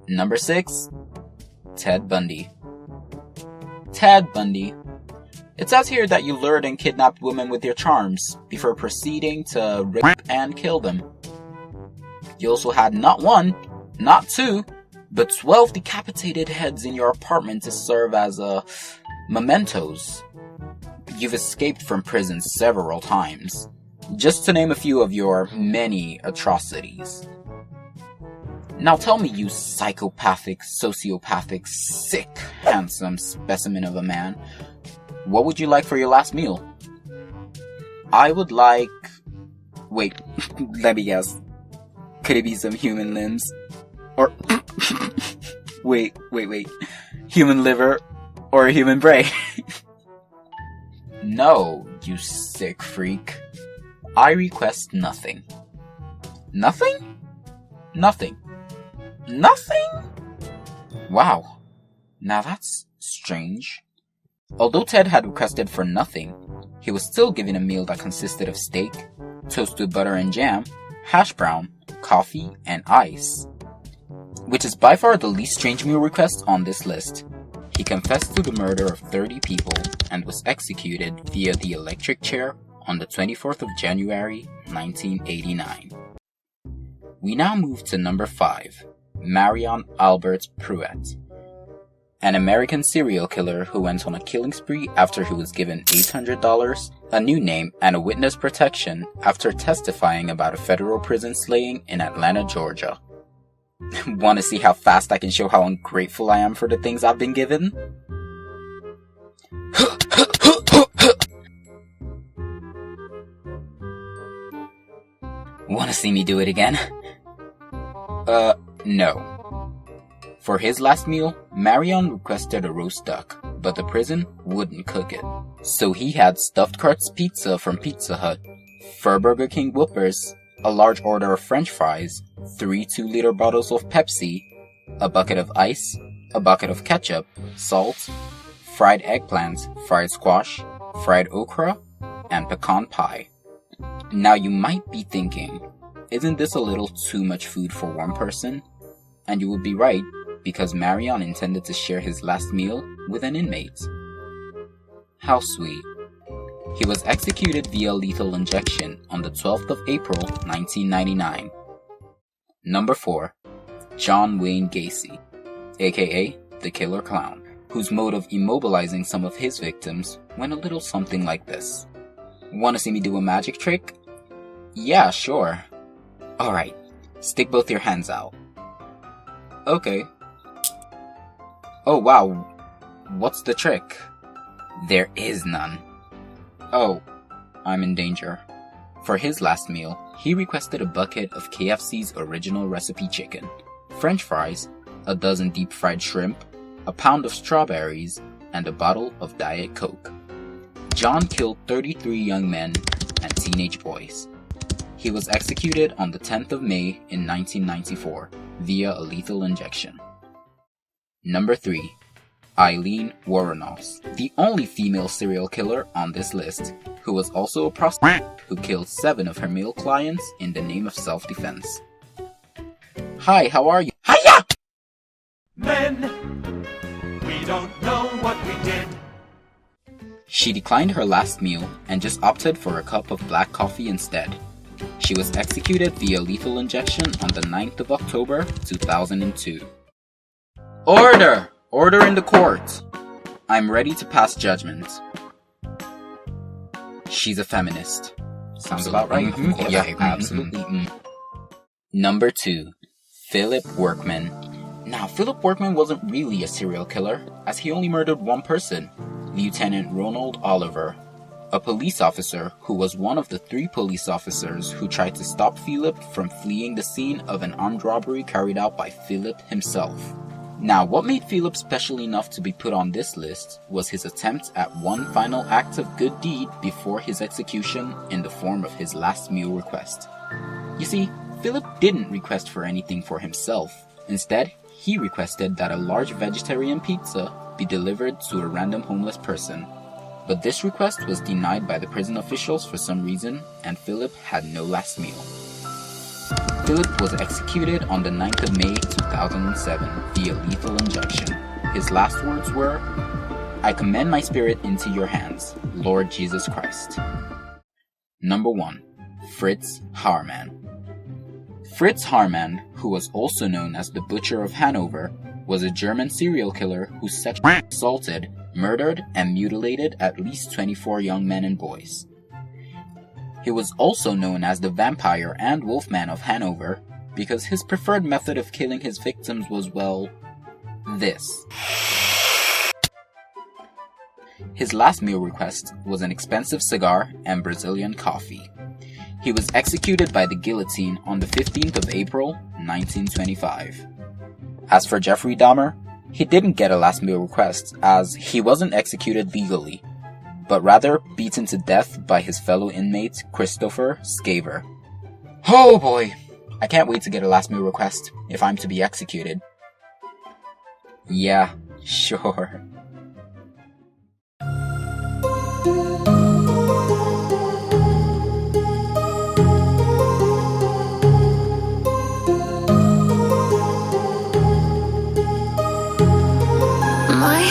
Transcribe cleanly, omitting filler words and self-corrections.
Number 6. Ted Bundy. Ted Bundy. It says here that you lured and kidnapped women with your charms before proceeding to rape and kill them. You also had not 1, not 2, but 12 decapitated heads in your apartment to serve as mementos. You've escaped from prison several times, just to name a few of your many atrocities. Now tell me, you psychopathic, sociopathic, sick, handsome specimen of a man, what would you like for your last meal? I would like... Wait, let me guess. Could it be some human limbs? Or... wait. Human liver? Or human brain? No, you sick freak. I request nothing. Nothing? Nothing. Nothing? Wow. Now that's strange. Although Ted had requested for nothing, he was still given a meal that consisted of steak, toast with butter and jam, hash brown, coffee, and ice. Which is by far the least strange meal request on this list. He confessed to the murder of 30 people and was executed via the electric chair on the 24th of January, 1989. We now move to number 5, Marion Albert Pruitt, an American serial killer who went on a killing spree after he was given $800, a new name, and a witness protection after testifying about a federal prison slaying in Atlanta, Georgia. Want to see how fast I can show how ungrateful I am for the things I've been given? Want to see me do it again? No. For his last meal, Marion requested a roast duck, but the prison wouldn't cook it. So he had stuffed crust pizza from Pizza Hut, 4 Burger King Whoopers, a large order of French fries, 3 2-liter bottles of Pepsi, a bucket of ice, a bucket of ketchup, salt, fried eggplant, fried squash, fried okra, and pecan pie. Now you might be thinking, isn't this a little too much food for one person? And you would be right, because Marion intended to share his last meal with an inmate. How sweet. He was executed via lethal injection on the 12th of April, 1999. Number 4. John Wayne Gacy, aka the Killer Clown, whose mode of immobilizing some of his victims went a little something like this. Wanna see me do a magic trick? Yeah, sure. Alright, stick both your hands out. Okay. Oh wow, what's the trick? There is none. Oh, I'm in danger. For his last meal, he requested a bucket of KFC's original recipe chicken, French fries, a dozen deep-fried shrimp, a pound of strawberries, and a bottle of Diet Coke. John killed 33 young men and teenage boys. He was executed on the 10th of May in 1994 via a lethal injection. Number 3. Eileen Wuornos, the only female serial killer on this list, who was also a prostitute who killed 7 of her male clients in the name of self-defense. Hi, how are you? Hiya! Men, we don't know what we did. She declined her last meal and just opted for a cup of black coffee instead. She was executed via lethal injection on the 9th of October, 2002. Order! Order in the court! I'm ready to pass judgment. She's a feminist. Sounds about right. Mm-hmm. Of course. Yeah, absolutely. Number 2. Philip Workman. Now, Philip Workman wasn't really a serial killer, as he only murdered one person, Lieutenant Ronald Oliver, a police officer who was one of the 3 police officers who tried to stop Philip from fleeing the scene of an armed robbery carried out by Philip himself. Now, what made Philip special enough to be put on this list was his attempt at one final act of good deed before his execution in the form of his last meal request. You see, Philip didn't request for anything for himself. Instead, he requested that a large vegetarian pizza be delivered to a random homeless person. But this request was denied by the prison officials for some reason, and Philip had no last meal. Philip was executed on the 9th of May 2007 via lethal injection. His last words were, "I commend my spirit into your hands, Lord Jesus Christ." Number 1. Fritz Haarmann. Fritz Haarmann, who was also known as the Butcher of Hanover, was a German serial killer who sexually assaulted, murdered, and mutilated at least 24 young men and boys. He was also known as the Vampire and Wolfman of Hanover because his preferred method of killing his victims was, well, this. His last meal request was an expensive cigar and Brazilian coffee. He was executed by the guillotine on the 15th of April, 1925. As for Jeffrey Dahmer, he didn't get a last meal request as he wasn't executed legally, but rather beaten to death by his fellow inmate Christopher Scaver. Oh boy, I can't wait to get a last meal request if I'm to be executed. Yeah, sure. My